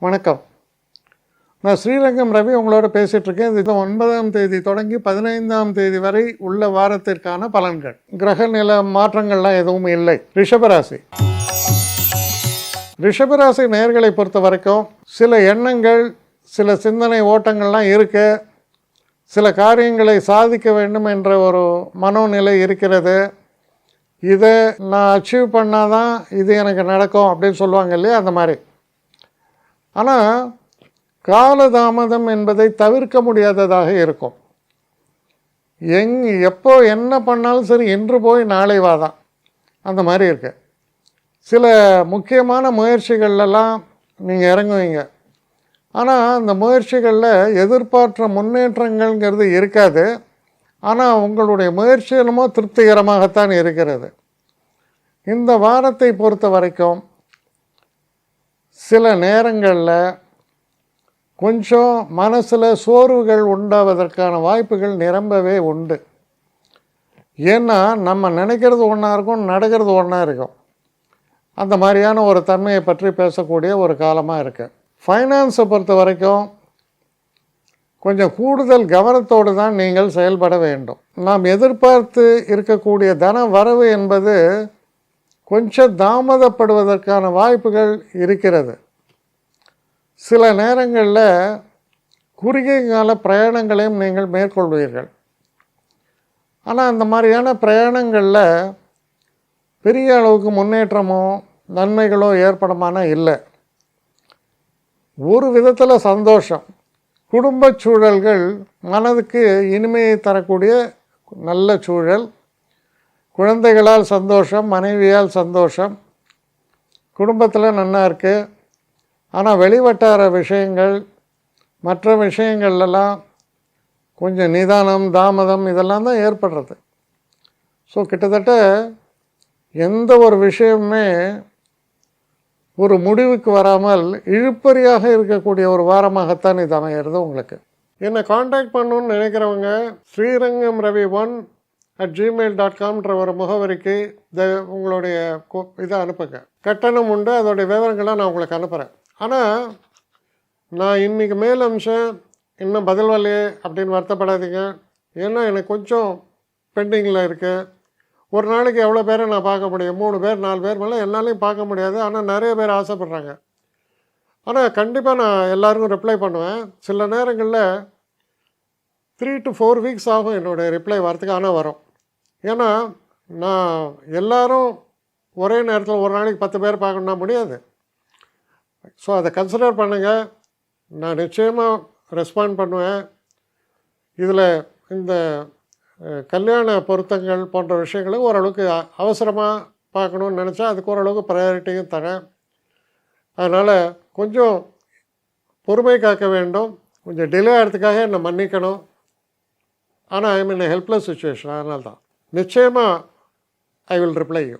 வணக்கம். நான் ஸ்ரீரங்கம் ரவி உங்களோட பேசிகிட்ருக்கேன். இது 9ஆம் தேதி தொடங்கி 15ஆம் தேதி வரை உள்ள வாரத்திற்கான பலன்கள். கிரக நில மாற்றங்கள்லாம் எதுவும் இல்லை. ரிஷபராசி நேயர்களை பொறுத்த வரைக்கும் சில எண்ணங்கள், சில சிந்தனை ஓட்டங்கள்லாம் இருக்கு. சில காரியங்களை சாதிக்க வேண்டும் என்ற ஒரு மனோநிலை இருக்கிறது. இதை நான் அச்சீவ் பண்ணாதான் இது எனக்கு நடக்கும் அப்படின்னு சொல்லுவாங்க இல்லையா, அந்த மாதிரி. ஆனால் காலதாமதம் என்பதை தவிர்க்க முடியாததாக இருக்கும். எப்போ என்ன பண்ணாலும் சரி, இன்று போய் நாளை வாதான், அந்த மாதிரி இருக்கு. சில முக்கியமான முயற்சிகள்லாம் நீங்கள் இறங்குவீங்க. ஆனால் அந்த முயற்சிகளில் எதிர்பார்த்த முன்னேற்றங்கள்ங்கிறது இருக்காது. ஆனால் உங்களுடைய முயற்சி என்னமோ திருப்திகரமாகத்தான் இருக்கிறது. இந்த வாரத்தை பொறுத்த வரைக்கும் சில நேரங்களில் கொஞ்சம் மனசில் சோர்வுகள் உண்டாவதற்கான வாய்ப்புகள் நிரம்பவே உண்டு. ஏன்னா நம்ம நினைக்கிறது ஒன்றா இருக்கும், நடக்கிறது ஒன்றா இருக்கும். அந்த மாதிரியான ஒரு தன்மையை பற்றி பேசக்கூடிய ஒரு காலமாக இருக்கு. ஃபைனான்ஸை பொறுத்த வரைக்கும் கொஞ்சம் கூடுதல் கவனத்தோடு தான் நீங்கள் செயல்பட வேண்டும். நாம் எதிர்பார்த்து இருக்கக்கூடிய தன வரவு என்பது கொஞ்சம் தாமதப்படுவதற்கான வாய்ப்புகள் இருக்கிறது. சில நேரங்களில் குறுகிய கால பிரயாணங்களையும் நீங்கள் மேற்கொள்வீர்கள். ஆனால் அந்த மாதிரியான பிரயாணங்களில் பெரிய அளவுக்கு முன்னேற்றமோ நன்மைகளோ ஏற்படுமானா இல்லை. ஒரு விதத்தில் சந்தோஷம், குடும்ப சூழல்கள் மனதுக்கு இனிமையை தரக்கூடிய நல்ல சூழல். குழந்தைகளால் சந்தோஷம், மனைவியால் சந்தோஷம், குடும்பத்தில் நல்லா இருக்குது. ஆனால் வெளிவட்டார விஷயங்கள், மற்ற விஷயங்கள்லாம் கொஞ்சம் நிதானம், தாமதம் இதெல்லாம் தான் ஏற்படுறது. ஸோ கிட்டத்தட்ட எந்த ஒரு விஷயமுமே ஒரு முடிவுக்கு வராமல் இழுப்பறியாக இருக்கக்கூடிய ஒரு வாரமாகத்தான் இது அமைகிறது. உங்களுக்கு என்னை காண்டாக்ட் பண்ணணுன்னு நினைக்கிறவங்க srirangam1@gmail.com ஒரு முகவரிக்கு உங்களுடைய இதை அனுப்புங்க. கட்டணம் உண்டு, அதோடைய விவரங்களை நான் உங்களுக்கு அனுப்புகிறேன். ஆனால் நான் இன்றைக்கி மேல் அம்சம் இன்னும் பதில் வரலையே அப்படின்னு வருத்தப்படாதீங்க. ஏன்னா எனக்கு கொஞ்சம் பெண்டிங்கில் இருக்குது. ஒரு நாளைக்கு எவ்வளோ பேரை நான் பார்க்க முடியும்? 3 பேர் 4 பேர் மேலே என்னாலையும் பார்க்க முடியாது. ஆனால் நிறைய பேர் ஆசைப்பட்றாங்க. ஆனால் கண்டிப்பாக நான் எல்லாருக்கும் ரிப்ளை பண்ணுவேன். சில நேரங்களில் 3 to 4 weeks ஆகும் என்னுடைய ரிப்ளை வரத்துக்கு. ஆனால் வரும். ஏன்னா நான் எல்லோரும் ஒரே நேரத்தில் ஒரு நாளைக்கு 10 பேர் பார்க்கணுன்னா முடியாது. ஸோ அதை கன்சிடர் பண்ணுங்கள். நான் நிச்சயமாக ரெஸ்பாண்ட் பண்ணுவேன். இதில் இந்த கல்யாண பொருத்தங்கள் போன்ற விஷயங்களை ஓரளவுக்கு அவசரமாக பார்க்கணுன்னு நினச்சா அதுக்கு ஓரளவுக்கு ப்ரையாரிட்டியும் தரேன். அதனால் கொஞ்சம் பொறுமை காக்க வேண்டும். கொஞ்சம் டிலே ஆகிறதுக்காக என்னை மன்னிக்கணும். ஆனால் ஐ மீன் ஹெல்ப்லெஸ் சுச்சுவேஷன். அதனால தான் நிச்சயமாக ஐ வில் ரிப்ளை யூ.